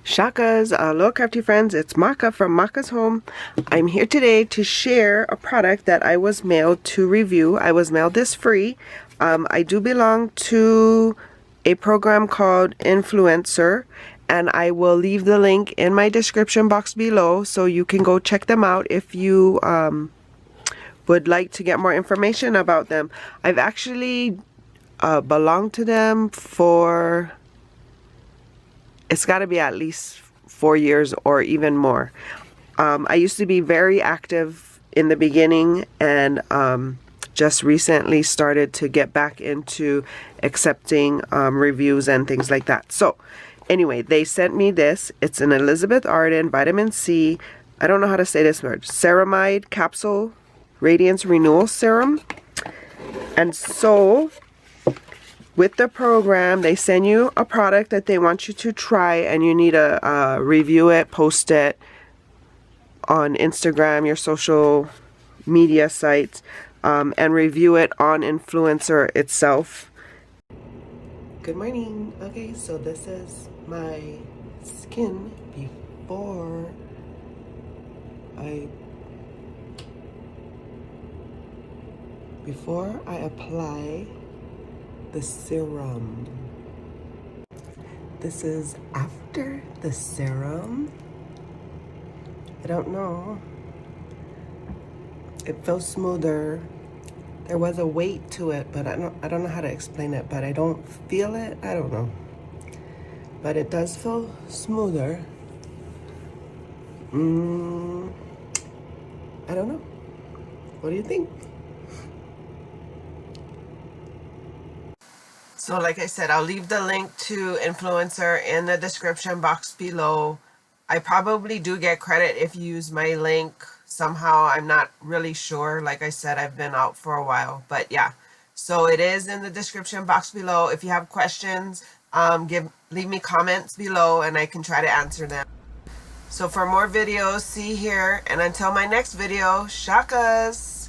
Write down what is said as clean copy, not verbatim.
Shakas, Aloha Crafty friends, it's Maka from Makaz Home. I'm here today to share a product that I was mailed to review. I was mailed this free. I do belong to a program called Influencer, and I will leave the link in my description box below so you can go check them out if you would like to get more information about them. I've actually belonged to them for... it's got to be at least 4 years or even more. I used to be very active in the beginning and just recently started to get back into accepting reviews and things like that. So anyway, they sent me this. It's an Elizabeth Arden vitamin C, I don't know how to say this word, ceramide capsule Radiance Renewal serum. And so with the program, they send you a product that they want you to try, and you need to review it, post it on Instagram, your social media sites, and review it on Influencer itself. Good morning. Okay, so this is my skin before I apply the serum. This is after the serum. I don't know. It feels smoother. There was a weight to it, but I don't know how to explain it, but I don't feel it. I don't know. But it does feel smoother. I don't know. What do you think? So like I said, I'll leave the link to Influencer in the description box below. I probably do get credit if you use my link somehow. I'm not really sure. Like I said, I've been out for a while, but yeah. So it is in the description box below. If you have questions, leave me comments below and I can try to answer them. So for more videos, see here, and until my next video, shakas!